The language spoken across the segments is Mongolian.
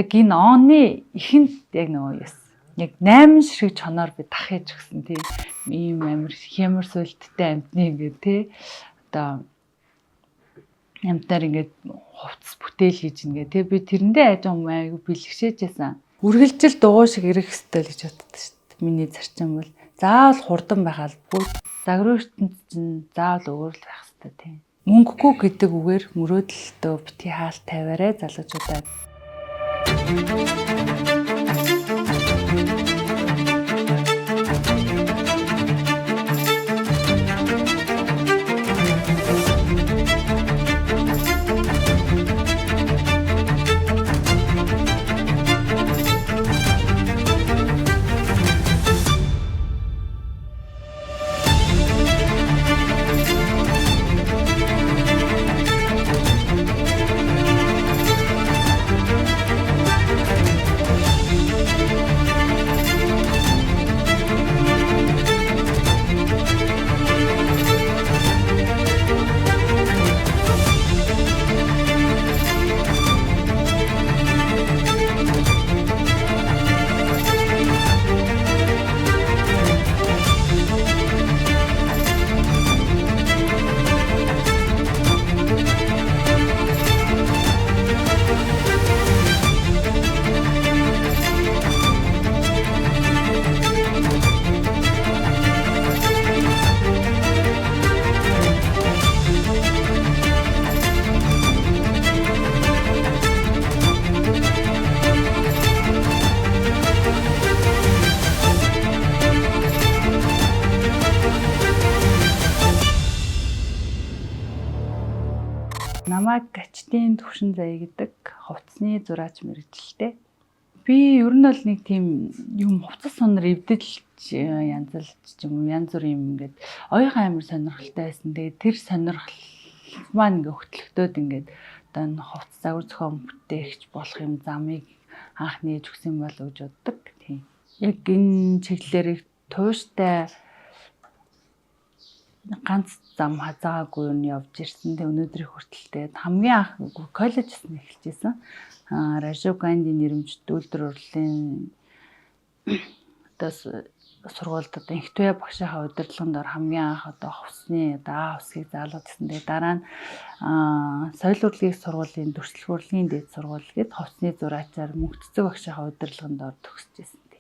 яг энэ оны ихэнд яг нөгөө яг 8 ширхэг чоноор би дахиж гисэн тий ийм амир хямар сүлттэй амтны ингээд тий одоо амтаар ингээд хувцас бүтээл хийж ингээд тий би тэрэндээ айж юм айгу бэлгшээжсэн. Үргэлжил дугуй шиг ирэх хэвээр л гэж боддог шүү дээ. Миний зарчим бол заавал хурдан байхад бүх загвар ертөнд чинь заавал өөр л байх хэвээр тий. Мөнгөгүй гэдэг үгээр мөрөөдөлтөө бити хаалт тавиарай залуучуудаа. Намайг гачдын төвшин заяа гэдэг хувцсны зураач мэргэжилтэй. Би ер нь бол нэг тийм юм хувцас сонор эвдэлж янзлж юм янз бүр юм ингээд оюухан амир сонирхолтой байсан. Тэгээд тэр сонирхол маань ингээд хөтлөгдөд ингээд одоо хувцас загвар зохион бүтээгч болох юм замыг анх нээж өгсөн болов гэж боддог. Тийм. Яг энэ чиглэлээр тууштай ганц зам хазаагүй нь явж ирсэн. Тэг өнөөдрийн хүртэлтэй хамгийн анх коллежээс нь эхэлжсэн. Рашив Ганди нэрмжит үйлдвэр урлалын одоо сургуульд одоо инхтвэ багшийнхаа удирдлаганд ор хамгийн анх одоо хувцсны одоо хувцсыг заалгад гэсэн. Тэг дараа нь соёл урлагийн сургуулийн дүрслэх урлагийн дээд сургууль гээд хувцсны зураачаар мөнхцөг багшийнхаа удирдлаганд ор төгсөжсэн.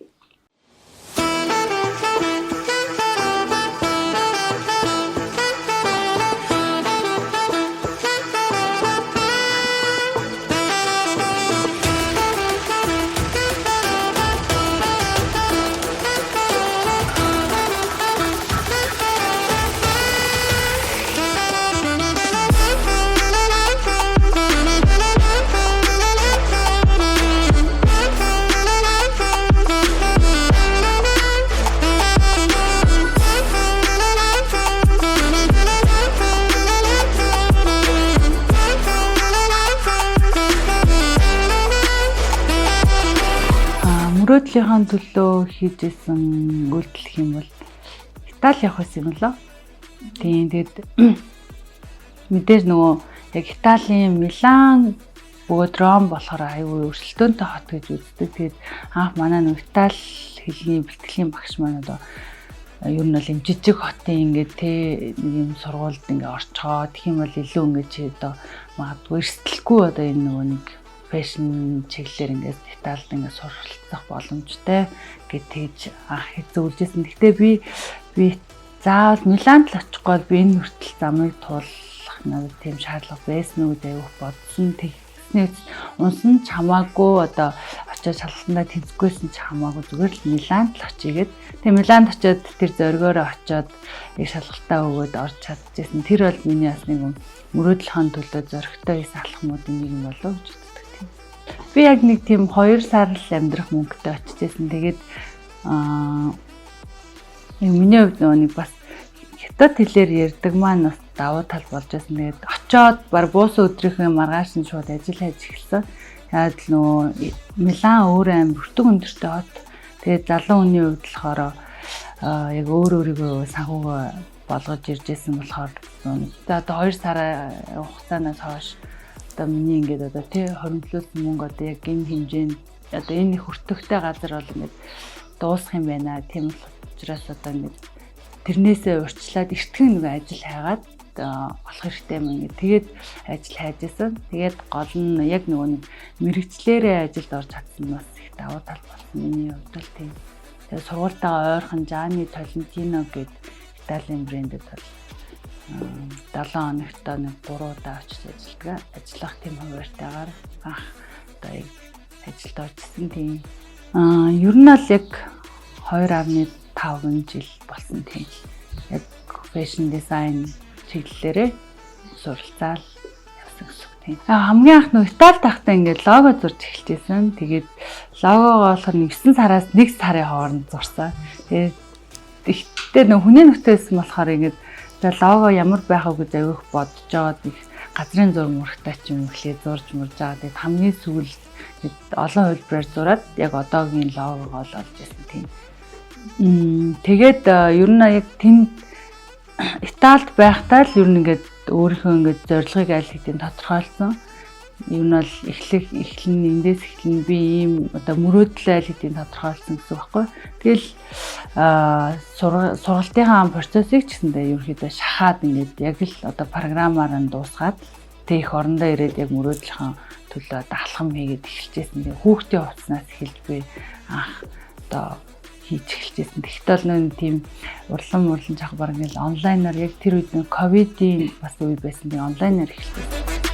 Мөрөөдлийнхаа төлөө хийжсэн үйлдэл юм бол Итали явах байсан юм лөө. Тийм тэгээд мэдээж нөгөө яг Италийн Милан бөгөөд Ром болохоор аюу өрсөлдөөнтэй хот гэж үздэг. Тэгээд анх манай нөгөө Итали хэлний бэлтгэлийн багш маань одоо ер нь бол юм жижиг хотын ингээд те нэг юм сургуульд ингээд орчоо. Тэгэх юм бол илүү ингээд чи одоо магадгүй эрсдэлгүй одоо энэ нөгөө нэг фэшн чиглэлээр ингээд Италид ингээд суралцах боломжтой гэж тэгж анх зөвлөжсэн. Гэхдээ би заавал Миланд л очихгүй би энэ хүртэл замыг туулах надад тийм шаардлага байсан уу гэж аюух бодсон. Тэгснээр унсан ч хамаагүй одоо очиж шалгалтандаа тэнцэхгүйсэн ч хамаагүй зүгээр л Миланд л очигээд тэг Миланд очиод тэр зоргоороо очиод яг шалгалтаа өгөөд орж чадчихсан. Тэр бол миний бас нэг мөрөөдлөхөн төлөө зоригтой байсан алхмуудын нэг юм болов гэж боддог. Би яг нэг тийм 2 сар л амьдрах мөнгөтэй очижсэн. Тэгээд миний хувьд нэг бас хятад хэлээр ярьдаг маань бас давуу тал болж байсан. Тэгээд очиод баг буусан өдрийнхөө маргааш нь шууд ажил хийж эхэлсэн. Яг л нөгөө Милан өөрөө аим бүртэг өндөртэй хот. Тэгээд залуу хүний хувьд болохоор яг өөрийгөө санхугаа болгож ирж байсан болохоор одоо 2 сарын хугацаанаас хойш одоо миний ингээд одоо тий хоримтлуулсан мөнгө одоо яг энэ хэмжээнд одоо энэ их өртөгтэй газар бол ингээд дуусах юм байна. Тийм учраас одоо ингээд тэрнээсээ урьдчилаад эртгэн нэг ажил хайгаад болох хэрэгтэй юм ингээд тэгээд ажил хайж исэн. Тэгээд гол нь яг нөгөө мэрэгчлэрээ ажилд орж чадсан нь бас их давуу тал болсон миний хувьд л тийм. Тэгээд сургуультайгаа ойрхон Gianni Tolentino гэдэг Италийн брэндэд бол 7 хоногт нэг 3 удаа очиж ажиллах тийм хуваарьтайгаар анх одоо ажилд орчихсон тийм. Ер нь л яг 2.5 жил болсон тийм. Яг fashion design чиглэлээрээ суралцаал явсан гэсэн тийм. Хамгийн анх нөө Итали тахтаа ингээд лого зурж эхэлжсэн. Тэгээд логогоо болохоор 9 сараас 1 сарын хооронд зурсан. Тэгээд ихтэй нөө хүний нөхцөлсөн болохоор ингээд лого ямар байх вэ гэж авих бодож байгаад их газрын зураг мөрөгтэй ч юм эхлээ зурж мурж байгаа. Тэгээд хамгийн сүүлд олон хөлбраар зураад яг одоогийн логогоо л олж ирсэн тийм. Тэгээд ер нь яг тэнд Италид байхдаа л ер нь ингээд өөрийнхөө ингээд зорилгыг аль хэдийн тодорхойлсон. Ер нь бол эндээс эхлэн би ийм одоо мөрөөдлөө аль хэдийн тодорхойлсон гэсэн үг байхгүй. Тэгэл сургалтынхаа процессыг ч гэсэндээ ерөөхдөө шахаад ингээд яг л одоо програмаар нь дуусгаад тэг их орондоо ирээд яг мөрөөдлийнхөө төлөө даалгам хийгээд эхэлжсэн. Тэг хүүхдийн хувцснаас эхэлж би анх одоо хийж эхэлжсэн. Тэгтэл нөө тийм урлан жах баг ингээл онлайнаар яг тэр үед ковидын бас үе байсан. Тэг онлайнаар эхэлжсэн.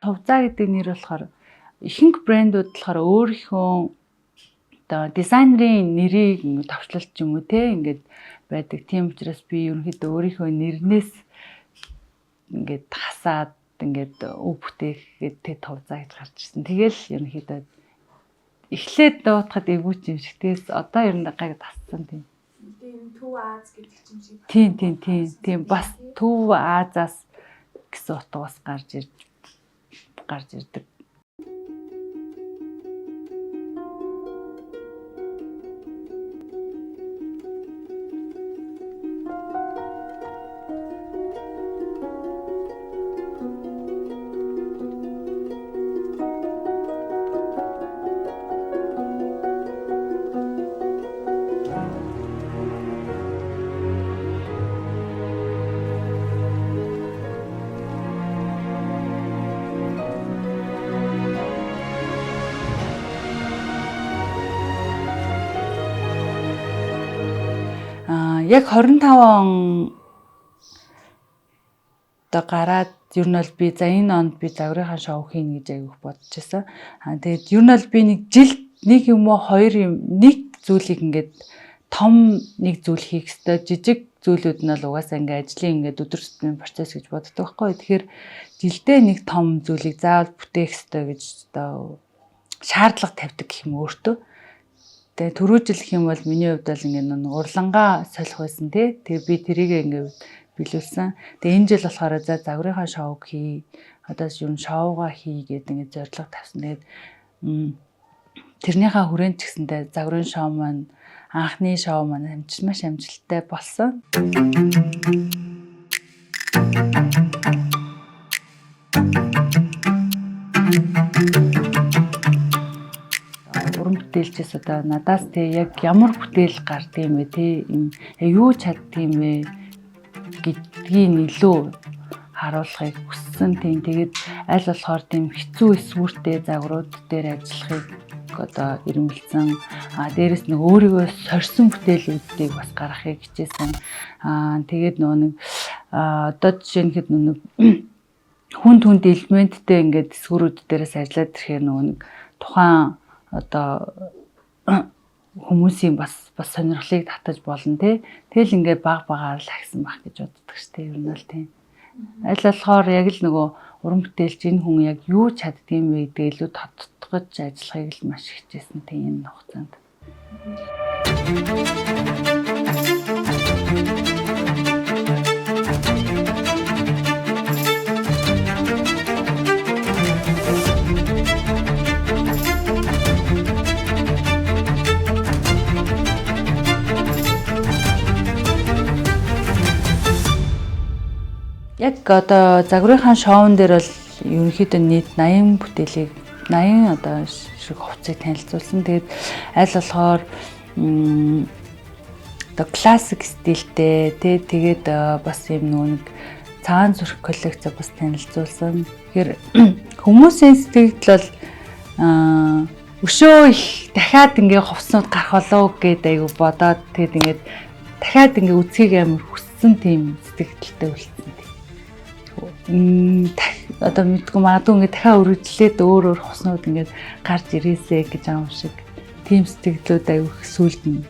Хувцаа гэдэг нэр болохоор ихэнх брэндүүд болохоор өөрийнхөө одоо дизайнерын нэрийг товчлолт ч юм уу те ингээд байдаг. Тийм учраас би ерөнхийдөө өөрийнхөө нэрнээс ингээд хасаад ингээд өв бүтээхэд тэд хувцаа гэж гарч ирсэн. Тэгэл ерөнхийдөө эхлээд дуутахад эвгүүч юм шиг. Тэгээс одоо ер нь гайг тассан тийм. Тийм Төв Аз гэдэг юм шиг. Тийм бас Төв Азаас гэсэн утгаас гарч ирдэг. Яг 25 он одоо гараад ер нь бол би за энэ онд би загварынхаа шоу хийнэ гэж аявих бодож байсан. Тэгээд ер нь бол би нэг жилд нэг юм уу хоёр юм нэг зүйлийг ингээд том нэг зүйл хийх ёстой. Жижиг зүйлүүд нь бол угаасаа ингээд ажлын ингээд өдөр тутмын процесс гэж боддог байхгүй. Тэгэхээр жилдээ нэг том зүйлийг заавал бүтээх ёстой гэж одоо шаардлага тавьдаг гэх юм өөртөө. Тэгээ түрүү жил гэх юм бол миний хувьд бол ингээд нэг урлагаа солих байсан тий. Тэгээ би тэрийг ингээд биелүүлсэн. Тэгээ энэ жил болохоор за загварынхаа шоуг хий. Одоо ер нь шоугаа хий гэдэг ингээд зорилго тавьсан. Тэгээд тэрнийхээ хүрээнд ч гэсэндээ загварын шоу маань анхны шоу маань маш амжилттай болсон. Бүтээлчээс одоо надаас те яг ямар бүтээл гардаг юм бэ те юу чаддаг юм бэ гэдгийг илүү харуулахыг хүссэн тийм. Тэгээд аль болохоор тийм хэцүү эсвүүртэй загварууд дээр ажиллахыг одоо ирмэлцэн дээрэс нэг өөрийгөө сорьсон бүтээлүүдийг бас гаргахыг хичээсэн. Тэгээд нөгөө нэг одоо жишээ нь хэд нэг хүн түнд элементтэй ингээд эсвүүрүүд дээрээс ажиллаад ирэхээр нөгөө нэг тухайн одоо хүмүүсийн бас сонирхлыг татаж болно те. Тэгэл ингээд багаар л ахисан байх гэж боддог ш те. Ер нь л тийм. Аль болохоор яг л нөгөө уран бүтээлч энэ хүн яг юу чаддгийм бэ гэдэг илүү тодтогч ажиллахыг л маш хичээсэн тийм энэ хугацаанд. Яг одоо загварынхаа шоун дээр бол ерөнхийдөө нийт 80 бүтээлийг 80 одоо шиг хувцсыг танилцуулсан. Тэгээд аль болохоор одоо классик стилтэй тэгээд бас юм нэг цагаан зүрх коллекц бас танилцуулсан. Тэгэхээр хүмүүсийн сэтгэл бол өшөө их дахиад ингээ хувцснууд гарах болоо гэдээ айгу бодоод тэгээд ингээд дахиад ингээ үцгийг амар хүссэн тийм сэтгэлдэлтэй үлдсэн. Одоо мэдгүй магадгүй ингээд дахиад өргөжлээд өөр хуснууд ингээд гарч ирээсэ гэж байгаа юм шиг тийм сэтгэлүүд аюу их сүлд нь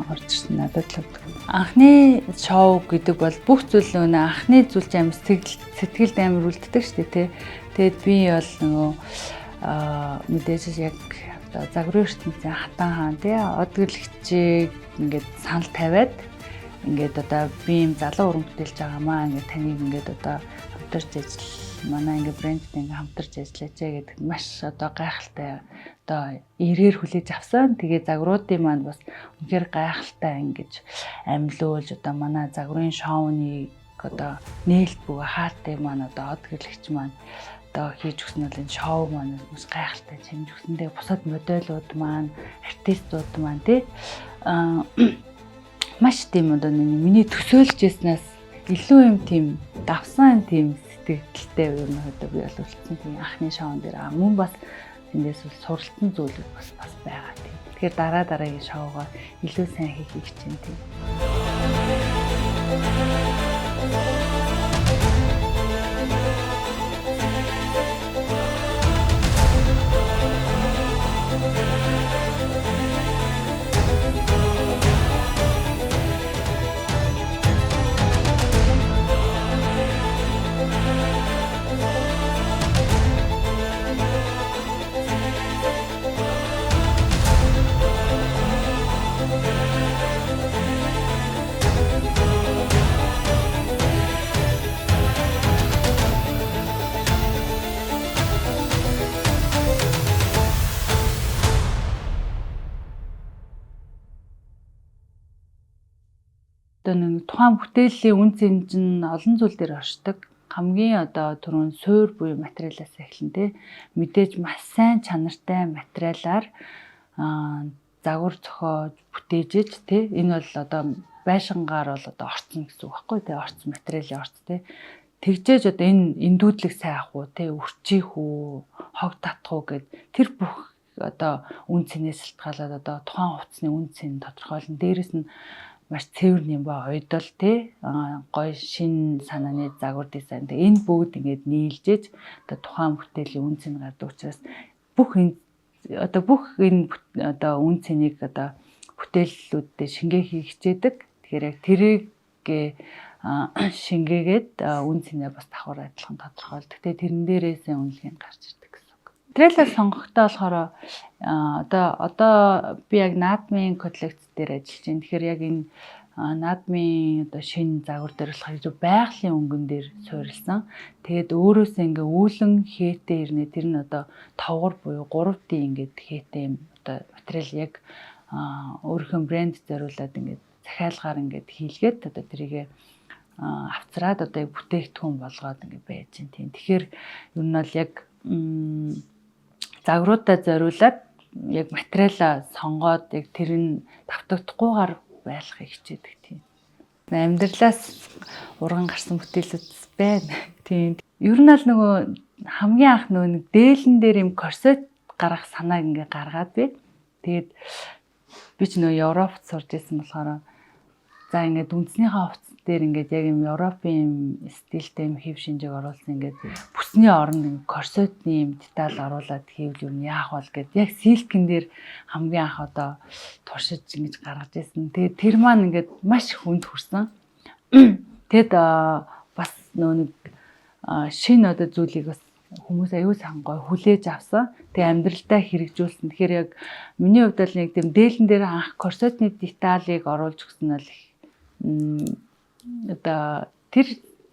орж ирсэн надад л. Анхны шоу гэдэг бол бүх зүйл нөгөө анхны зүйл чинь амар сэтгэлд амар үлддэг шүү дээ тий. Тэгээд би бол нөгөө мэдээж яг одоо загварын ертөнцийн хатан хаан тий одгөрлөгчийг ингээд санал тавиад ингээд одоо би юм залуу уран бүтээлж байгаамаа ингээд таныг ингээд одоо хамтарч ажил манай ингээ брэндтэй ингээ хамтарч ажиллаж гэдэг маш одоо гайхалтай одоо ирээр хүлээж авсан. Тэгээ загваруудын маань бас үнэхээр гайхалтай ингэж амьлуулж одоо манай загварын шоуны одоо нээлт бүгэ хаалтыг маань одоо одгөрлөгч маань одоо хийж өгсөн бол энэ шоу маань маш гайхалтай чимж өгсөндөө бусад модельууд маань артистууд маань тий маш тийм одоо миний төсөөлж яснаас илүү юм тийм давсан тийм сэтгэлтэй юм одоо би бол үлдсэн тийм анхны шоун дээр мөн бас эндээс суралцсан зүйлүүд бас байгаа тийм. Тэгэхээр дараагийн шоугаа илүү сайн хийх чинь тийм. Одоо нэг тухайн бүтээлийн үн цэн чинь олон зүйл дээр оршдог. Хамгийн одоо түрүүн суур буюу материалаас эхлэн тэ мэдээж маш сайн чанартай материалаар загвар зохиож бүтээжж тэ энэ бол одоо байшингаар бол одоо орцсон гэсэн үг байхгүй тэ орцсон материалын орц тэ тэгжээж одоо энэ эндүүдлэг сайн ах уу тэ өрчих үү хог татах уу гэд тэр бүх одоо үн цэнээс шалтгаалаад одоо тухайн хувцсны үн цэн тодорхойлно. Дээрэс нь маш цэвэр юм ба ойдол тий гой шин санааны загвар дизайн энэ бүгд ингээд нийлжээж одоо тухайн бүтээлийн үн цэн гардаг учраас бүх энэ одоо үн цэнийг одоо бүтээллүүдтэй шингээ хийх хичээдэг. Тэгэхээр яг тэрийг шингээгээд үн цэнээ бас давхар адилхан тодорхойлдог. Тэгээ тэрэн дээрээсээ үнэлгээ гарч ирдэг гэсэн үг. Материалаа сонгохдоо болохоор одоо би яг наадмын коллекц дээр ажиллаж байна. Тэгэхээр яг энэ наадмын одоо шинэ загвар дээр болохоор байгалийн өнгөн дээр суурилсан. Тэгээд өөрөөсөө ингээ үүлэн хээтэй ирнэ. Тэр нь одоо товгор буюу 3D ингээд хээтэй юм одоо материал яг өөрийнхөө брэнд зориулаад ингээд захиалгаар ингээд хийлгээд одоо тэрийг авцраад одоо бүтээгдэхүүн болгоод ингээд байж байна тийм. Тэгэхээр ер нь бол яг загваруудаа зориулаад яг материалаа сонгоод яг тэр нь давтагдахгүйгээр байлгахыг хичээдэг тийм. Амьдралаас урган гарсан бүтээлүүд байна. Тийм. Ер нь л нөгөө хамгийн анх нөгөө дээлэн дээр юм корсет гаргах санааг ингээ гаргаад би. Тэгээд би ч нөгөө Европт сурж ирсэн болохоор за ингээд үндснийхээ хувцс дээр ингээд яг юм Европын юм стилтэй юм хэв шинжээг оруулсан ингээд бүсний оронд корсетны юм деталь оруулаад хийвэл юу яах вэ гэд яг силкэн дээр хамгийн анх одоо туршиж ингэж гаргаж ирсэн. Тэгээд тэр маань ингээд маш хүнд хүрсэн. Тэгэд бас нөгөө нэг шинэ одоо зүйлийг бас хүмүүс аюул сангой хүлээж авсан. Тэгээ амьдралдаа хэрэгжүүлсэн. Тэгэхээр яг миний хувьд бол нэг тийм дээлэн дээр анх корсетны деталийг оруулж өгсөн бол одоо тэр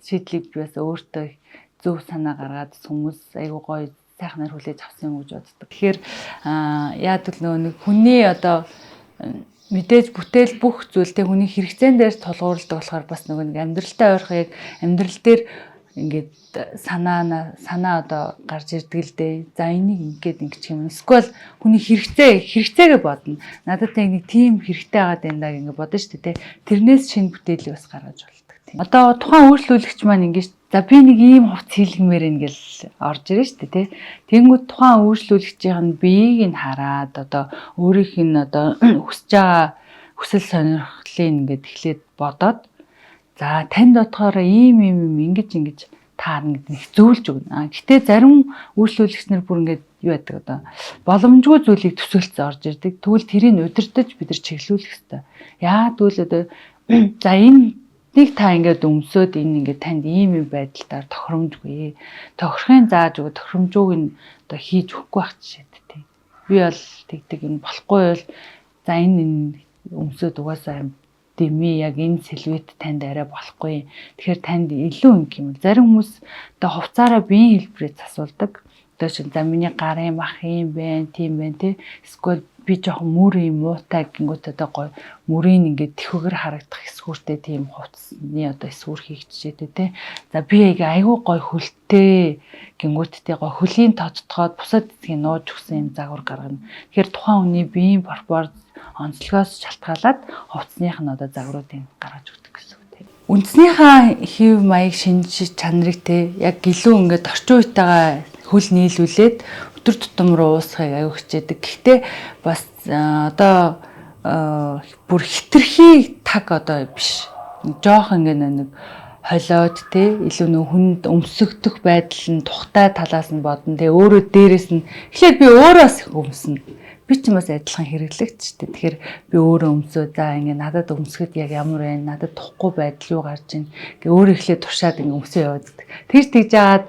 шийдлийг би бас өөртөө зөв санаа гаргаад хүмүүс аюул гоё сайхнаар хүлээж авсан юм гэж боддог. Тэгэхээр яад л нэг хүний одоо мэдээж бүтээл бүх зүйлтэй хүний хэрэгцээн дээр тулгуурладаг болохоор бас нэг амьдралтай ойрхон яг амьдрал дээр ингээд санаа одоо гарч ирдэг л дээ. За энийг ингэчих юм. Эсвэл хүний хэрэгцээгээ бодно. Надад нэг тийм хэрэгтэй байгаад байна даа ингэ бодно шүү дээ. Тэрнээс шинэ бүтээлийг бас гаргаж болдог тийм. Одоо тухайн үйлчлүүлэгч маань ингэж за би нэг ийм хувц хийлгэмээр ингээл орж ирэн шүү дээ тий. Тэнгүүд тухайн үйлчлүүлэгчийн биеийг нь хараад одоо өөрийнх нь одоо хүсэж байгаа хүсэл сонирхлыг ингээд эхлээд бодоод за танд бодохоор ийм ингэж таарна гэдэг нэг зөвлөж өгнө. Гэтэ зарим үйлчлүүлэгч нар бүр ингээд юу яадаг одоо боломжгүй зүйлийг төсөөлцөө орж ирдэг. Тэгвэл тэрийг удирдах бид нар чиглүүлэх хэрэгтэй. Яа тэгвэл одоо за энэ нэг та ингээд өмсөд энэ ингээд танд ийм байдалтаар тохиромжгүй. Тохирохын зааж өгөө тохиромжууг нь одоо хийж өгөхгүй байх жишээд тий. Би бол тэгдэг энэ болохгүй бол за энэ өмсөд угаасаа дими яг энэ сэлвэт танд арай болохгүй. Тэгэхээр танд илүү ингэ юм. Зарим хүмүүс одоо хувцаараа биеийн хэлбэрээ засуулдаг. Одоо шин за миний гарын мах юм байна, тийм байна тий. Эсвэл би жоохон мөр юм муутай гингүүт одоо гоё мөрийн ингээд тэхвэр харагдах эсвүүртэй тийм хувцсны одоо эсвүүр хийгчжээ тий. За би яг айгүй гоё хөлтэй гингүүттэй гоё хөлийн тодтогоод бусад эцгийн нууж өгсөн юм загвар гаргана. Тэгэхээр тухайн хүний биеийн пропорц онцлогоос шалтгаалаад хувцсных нь одоо загваруудыг гаргаж өгдөг гэсэн үг тийм. Үндснийхээ хэв маяг шинж чанарыг те яг гэлүү ингээд орчин үетэйгээ хөл нийлүүлээд өдөр тутам руу уусахыг аюу хичээдэг. Гэхдээ бас одоо бүр хитрхи таг одоо биш. Жоох ингээд нэг холиод те илүү нөх хүнд өмсөгдөх байдал нь тухтай талаас нь бодно. Тэгээ өөрөө дээрээс нь эхлээд би өөрөөс өмснө. Би ч бас адилхан хэрэглэгч шүү дээ. Тэгэхээр би өөрөө өмсөө за ингэ надад өмсөхөд яг ямар байна? Надад тухгүй байдал юу гарч ийн? Гэ өөрөө эхлээд туршаад ингэ өмсөө явуулдаг. Тэгж жаад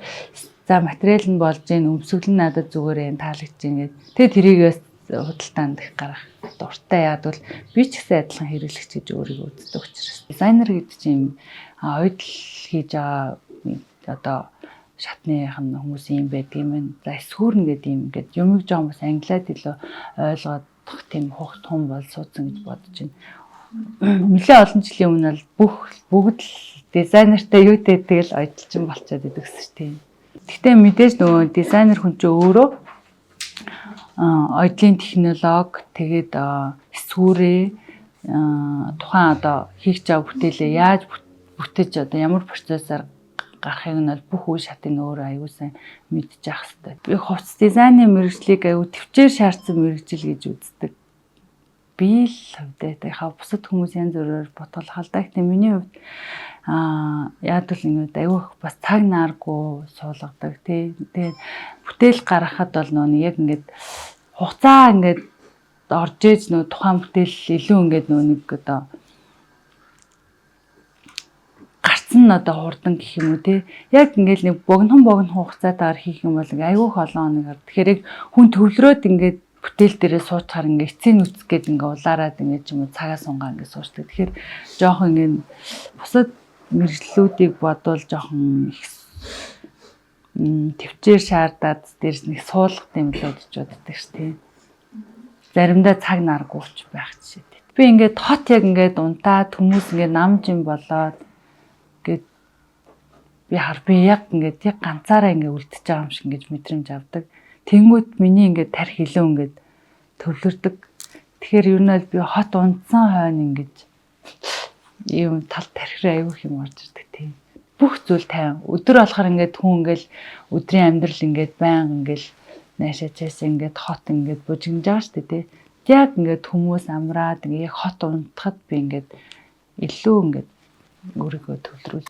за материал нь болж ийн өмсгөл нь надад зүгээр юм таалагдж ийн гэд. Тэгээ тэрийгээс худалдаанд их гарах дуртай яад бол би ч гэсэн адилхан хэрэглэгч гэж өөрийгөө үздэг учраас. Дизайнер гэдэг чинь ойдл хийж байгаа одоо шатных нь хүмүүс юм байдаг юм байна. За эсхүүрнэ гэдэг юм ингээд юмыг жоом бас англиад илүү ойлгох тийм хугт хүн бол суудсан гэж бодож байна. Нэлээд олон жилийн өмнө бол бүгд л дизайнертай юу гэдэг л ойдлчин болчиход идэг гэсэн тийм. Гэхдээ мэдээж нөгөө дизайнер хүн чинь өөрөө ойдлын технологи тэгээд эсхүүрээ тухайн одоо хийх чав бүтээлээ яаж бүтэж одоо ямар процессор гарахыг нь бол бүх үе шатыг өөрөө аягүй сайн мэдчих хэвээр. Би хувцас дизайны мэргэжлийг аягүй төвчээр шаардсан мэргэжил гэж үздэг. Би л хувьдаа яхаа бусад хүмүүс янз бүрээр ботголох л да. Гэхдээ миний хувьд яад л ингэ аягүй бас цаг нааргүй суулгадаг тий. Тэгээд бүтээл гаргахад бол нөө яг ингээд хугацаа ингээд орж ээж нөө тухайн бүтээл илүү ингээд нөө нэг одоо гарцсан одоо хурдан гэх юм уу те яг ингээл нэг богино хугацаатаар хийх юм бол аюу холон хоногаар тэгэхээр яг хүн төвлөрөөд ингээд бүтээл дээрээ суучаар ингээд эцсийн нүцг гээд ингээд улаараад ингээд юм цагаа сунгаа ингээд суучдаг. Тэгэхээр жоохон ингээд бусад мэржлүүдийг бодвол жоохон их төвчээр шаардаад дээрс нэг суулгах юм л гэж боддог ш тийм. Заримдаа цаг наргууч байх жишээ. Би ингээд хот яг ингээд унтаад хүмүүс ингээд намж юм болоод гээд би яг ингээд яг ганцаараа ингээд үлдчихэж байгаа юм шиг ингэж мэдрэмж авдаг. Тэнгүүд миний ингээд тарих хилэн ингээд төвлөрдөг. Тэгэхээр ер нь бол би хот унтсан хойно ингэж юм тал тархираа аягүй юм орж ирдэг тийм. Бүх зүйл тайван. Өдөр болохоор ингээд хүн ингээд өдрийн амьдрал ингээд баян ингээд наашаачаас ингээд хот ингээд бужигнаж байгаа шүү дээ тий. Яг ингээд хүмүүс амраад ингээд хот унтахад би ингээд илүү ингээд өөрийгөө төвлөрүүл.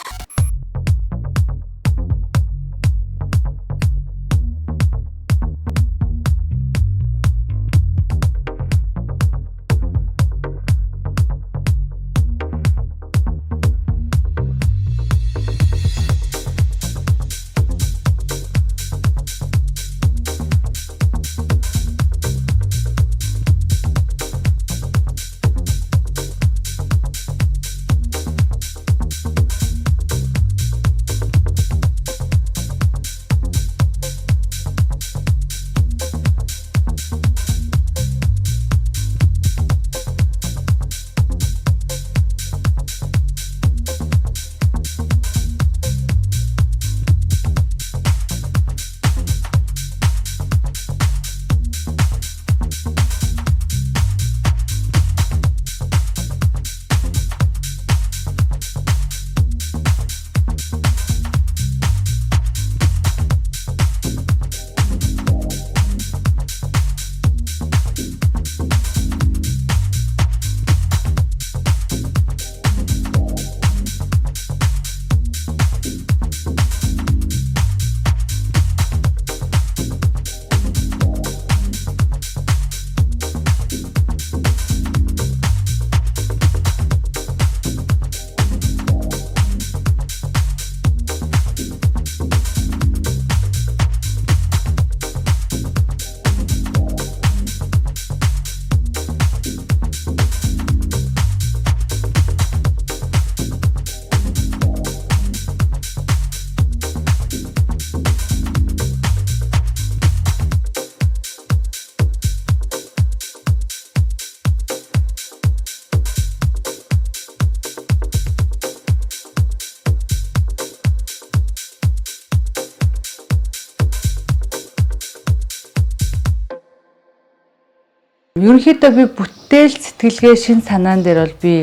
Ерөнхийдөө би бүтээл сэтгэлгээ шин санаан дээр бол би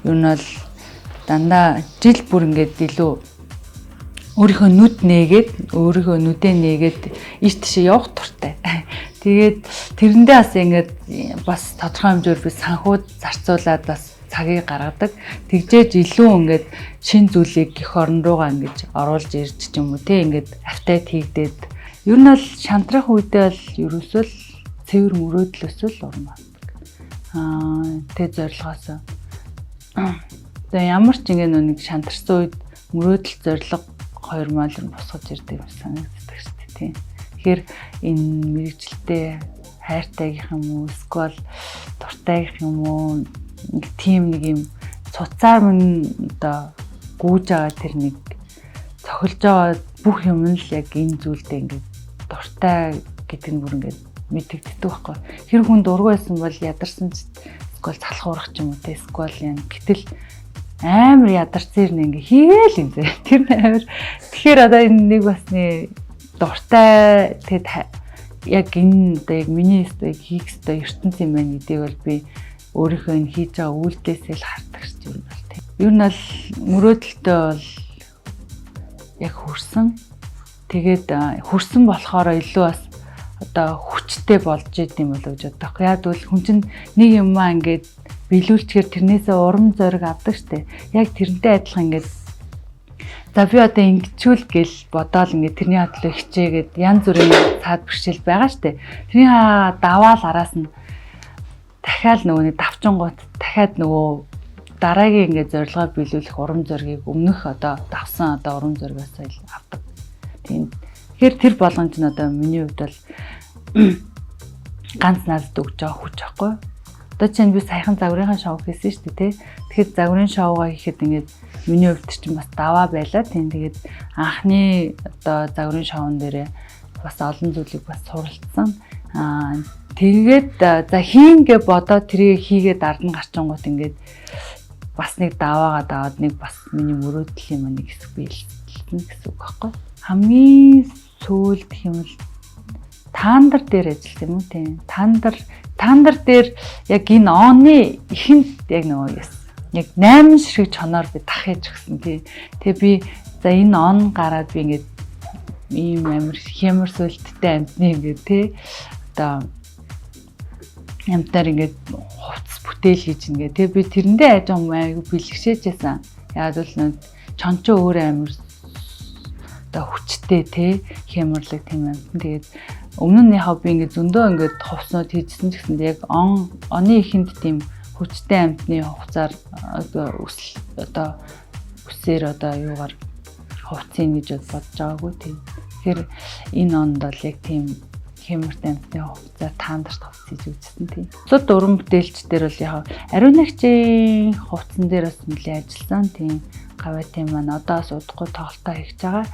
юу нь бол дандаа жил бүр ингээд илүү өөрийнхөө нүд нээгээд өөрийнхөө нүдээ нээгээд ийш тийш явах туртай. Тэгээд тэрэндээ бас ингээд бас тодорхой хэмжээр би санхуд зарцуулаад бас цагийг гаргадаг. Тэгжээж илүү ингээд шин зүйлийг гэх орон руугаа ингэж оруулж ирж ч юм уу те ингээд автайт хийгдээд ер нь бол шантрах үедээ бол ерөөсөө л цэвэр мөрөөдлөөс л урам авдаг. Тэ зорилгоос. Тэгээ ямар ч ингэ нэг шантарсан үед мөрөөдөл зорилго хоёр мал нь босгож ирдэг юм санагддаг шүү дээ тийм. Тэгэхээр энэ мэрэгчлээ хайртайгийнх юм уу эсвэл дуртайгийнх юм уу тийм нэг юм цуцаар минь одоо гүүж байгаа тэр нэг цохилж байгаа бүх юм нь л яг энэ зүйлдээ ингээд дуртай гэдэг нь бүр ингээд мэдэгддэг байхгүй. Тэр хүн дургүй байсан бол ядарсан ч эсвэл залхуурах ч юм уу те эсвэл юм гэтэл амар ядарсан юм ингээ хийгээл юм зэ. Тэр амар тэгэхээр одоо энэ нэг бас нэг дуртай тэгэд яг энэ одоо яг миний өстой хийх өстой ертөнц юм байна гэдгийг бол би өөрийнхөө энэ хийж байгаа үйлдэлээсээ л хардаг шүү дээ бол тийм. Ер нь бол мөрөөдөлтөө бол яг хүрсэн. Тэгээд хүрсэн болохоор илүү бас одоо хүчтэй болж идэм болов гэж боддог. Яг бол хүн чинь нэг юмаа ингээд биелүүлчихээр тэрнээсээ урам зориг авдаг штэ. Яг тэрнтэй адилхан ингээд за би одоо ингэчүүл гэл бодоол ингээд тэрний хадлаа хичээгээд янз бүрийн цаад бэрхшээл байгаа штэ. Тэрний даваал араас нь дахиад нөгөө нэг давчингууд дахиад нөгөө дараагийн ингээд зорилгоо биелүүлэх урам зоригийг өмнөх одоо давсан одоо урам зоригоос авдаг. Тийм. Тэгэхээр тэр болгоомж нь одоо миний хувьд бол ганц надад өгч байгаа хүч аахгүй. Одоо чинь би саяхан загварынхаа шоу хийсэн шүү дээ тий. Тэгэхээр загварын шоугаа хийхэд ингээд миний хувьд чинь бас даваа байлаа. Тийм тэгээд анхны одоо загварын шоун дээрээ бас олон зүйлийг бас суралцсан. Тэгээд за хийнгээ бодоод тэрийг хийгээд ард нь гарчингууд ингээд бас нэг даваагаа даваад нэг бас миний мөрөөдөл юм нэг хэсэг биелсэн гэсэн үг байхгүй. Хамгийн сүүлд хэмэл таандар дээр ажилласан юм уу тийм. Таандар дээр яг энэ оны ихэнд яг нөгөө яг 8 ширхэг чоноор би дахиж өгсөн тийм. Тэгээ би за энэ он гараад би ингээд ийм амар хямар сүлттэй амтны ингээд тий одоо амтаар ингээд хувцас бүтээл хийж ингээд тий би тэрэндээ айж байгаа юм айгу бэлгшээж байсан. Яг л нэг чончоо өөр амар одоо хүчтэй тий хямарлаг тийм амт. Тэгээд өмнөнийхөө би ингээд зөндөө ингээд хувцснууд хийжсэн ч гэсэн яг оны ихэнд тийм хүчтэй амтны хувцаар одоо үсээр одоо юугаар хувцын гэж бодож байгаагүй тийм. Тэгэхээр энэ онд бол яг тийм хямртай амтны хувцаар таандарт хувц хийж үзсэн тийм. Бусад уран бүтээлч дээр бол яг ариунагчийн хувцсан дээр бас нэлээд ажилласан тийм. Гавайтын маань одоо бас удахгүй тоглолтоо хийж байгаа.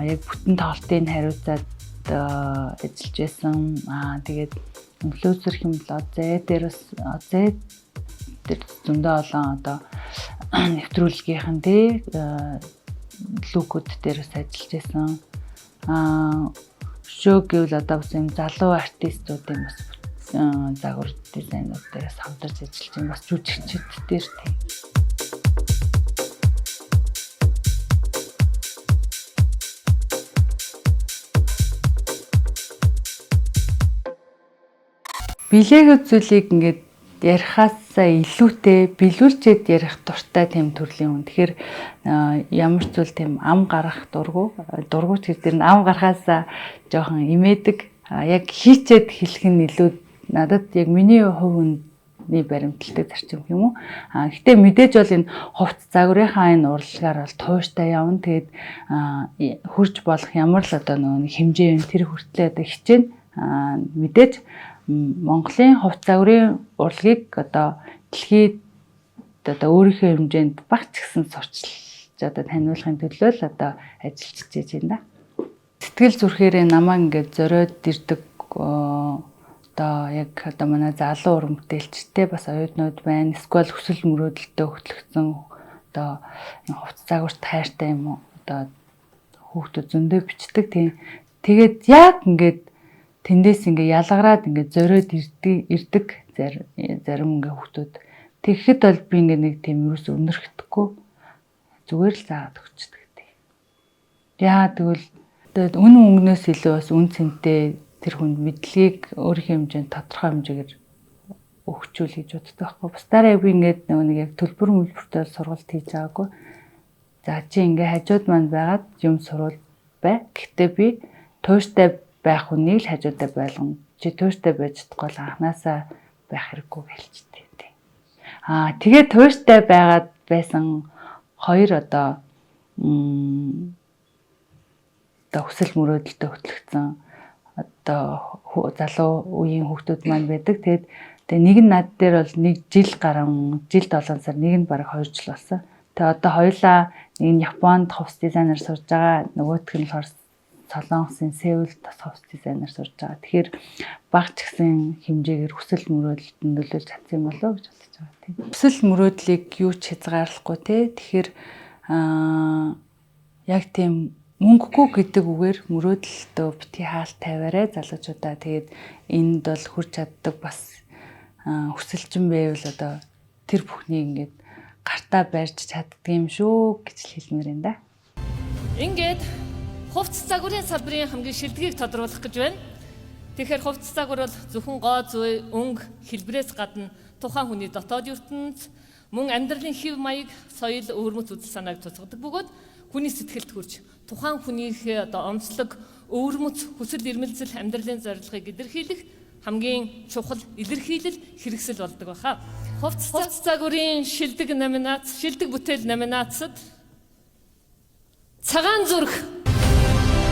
Яг бүтэн тоглолтын хариуцаад ажиллаж байсан. Тэгээд инфлюенсер хэмэл дээр бас дээр зөндөө олон одоо нэвтрүүлгийнхэн тий лүкүүд дээр бас ажиллаж байсан. Шоу гэвэл одоо бас юм залуу артистуудын бас загвар дизайнер дээрээс хамтарч ажиллаж байна. Бас жүжигчид дээр тий. Билег зүйлийг ингээд ярихаасаа илүүтэй билүүлчихэд ярих дуртай тийм төрлийн хүн. Тэгэхээр ямар ч зүйл тийм ам гарах дургуйч гэдэг нь ам гарахаасаа жоохон имээдэг. Яг хийчээд хэлэх нь илүү надад яг миний хувийн баримталтай зарчим юм уу. Гэхдээ мэдээж бол энэ хувц загварынхаа энэ урлагаар бол тууштай явна. Тэгээд хурж болох ямар л одоо нэг хэмжээ юм тэр хүртлээ одоо хичээнэ. Мэдээж Монголын хувц загварын урлагийг одоо дэлхийд одоо өөрийнхөө хэмжээнд багч гэсэн сурчилж одоо таниулахын төлөө л одоо ажиллаж байна да. Сэтгэл зүрхээрээ намаа ингээд зориод ирдэг одоо яг одоо манай залуу уран бүтээлчтэй бас оюутнууд байна. Эсвэл хүсэл мөрөөдөлтөд хөтлөгдсөн одоо энэ хувц загварт хайртай юм уу одоо хүүхдүүд зөндөө бичдэг тийм. Тэгээд яг ингээд тэндээс ингээ ялгараад ингээ зориод ирдэг зарим ингээ хүүхдүүд. Тэгэхэд бол би ингээ нэг тийм юус өнөрхдөхгүй зүгээр л заагаад өгчдөг тий. Яа тэгвэл үн өнгнөөс илүү бас үн цэнтэй тэр хүнд мэдлэгийг өөрийнхөө хэмжээнд тодорхой хэмжээгээр өгчүүл гэж боддог байхгүй. Бусдаараа би ингээд нэг яг төлбөр мөлбөртэй сургалт хийж байгаагүй. За чи ингээ хажууд манд байгаад юм сурвал бай. Гэхдээ би тууштай байх хүнийг л хажуудаа байлгана. Чи тууштай байж чадахгүй л анханасаа байх хэрэггүй гэлчтэй тий. Тэгээд тууштай байгаад байсан хоёр одоо хүсэл мөрөөдөлтөд хөтлөгдсөн одоо залуу үеийн хүүхдүүд маань байдаг. Тэгээд нэг нь над дээр бол нэг жил 7 сар нэг нь бараг 2 жил болсон. Тэгээд одоо хоёулаа нэг нь Японд хувцс дизайнер сурж байгаа, нөгөөх нь болохоор Солонгосын Сеулд бас хувцс дизайнер сурж байгаа. Тэгэхээр багч гэсэн хэмжээгээр хүсэл мөрөөдөлтөнд нөлөөлж чадсан юм болоо гэж бодож байгаа тийм. Хүсэл мөрөөдлийг юу ч хязгаарлахгүй тий. Тэгэхээр яг тийм мөнгөгүй гэдэг үгээр мөрөөдөлтөө бити хаалт тавиарай залуучуудаа. Тэгээд энд бол хүрч чаддаг бас хүсэлчин байвал одоо тэр бүхнийг ингээд гартаа барьж чаддаг юм шүү гэж хэлмээр энэ да. Ингээд хувцс загварын салбарын хамгийн шилдгийг тодруулах гэж байна. Тэгэхээр хувцс загвар бол зөвхөн гоо зүй, өнгө, хэлбэрээс гадна тухайн хүний дотоод ертөнц, мөн амьдралын хэв маяг, соёл, өвөрмөц үзэл санааг тусгадаг бөгөөд хүний сэтгэлд хүрч тухайн хүнийхээ одоо онцлог, өвөрмөц хүсэл эрмэлзэл амьдралын зорилгыг илэрхийлэх хамгийн чухал илэрхийлэл хэрэгсэл болдог баха. Хувцс загварын шилдэг бүтээл номинацид цагаан зүрх,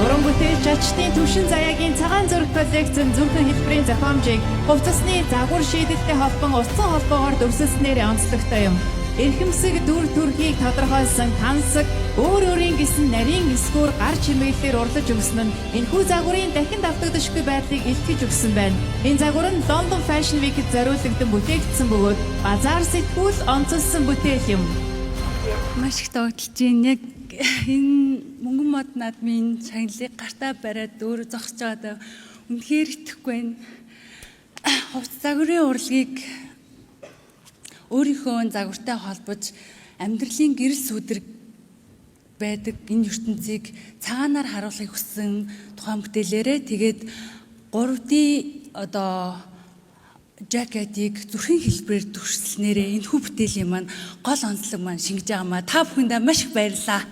уран бүтээлч ачтын түвшин заяагийн цагаан зүрх коллекцэн зөвхөн хэлбэрийн зохиомжийг хувцасны загвар шийдэлтэй холбон утсан холбоогоор дэвсэлснээр онцлогтой юм. Эрхэмсэг дүр төрхийг тодорхойлсон тансаг, өөр өөрийн гэсэн нарийн эсгүүр гар чимэглэлээр урлаж өгсөн нь энэхүү загварын дахин давтагдашгүй байдлыг илтгэж өгсөн байна. Энэ загвар нь London Fashion Week-д зориулагдсан бүтээгдсэн бөгөөд базар сэтгүүл онцолсон бүтээл юм. Маш их тогтолж байна. Яг энэ мөнгөн мод наадмын шагналыг гартаа бариад өөрөө зогсож байгаа үнэхээр итгэхгүй байна. Хувцс загварын урлагийг өөрийнхөө загвартай холбож амьдралын гэрэл сүдрэг байдаг энэ ертөнцийг цагаанаар харуулахыг хүссэн тухайн бүтээлээрээ тэгээд 3D одоо жакетыг зүрхийн хэлбэрээр төвшөлснээрээ энэ хүү бүтээлийн маань гол онцлог маань шингэж байгаа маа та бүхэндээ маш их баярлалаа.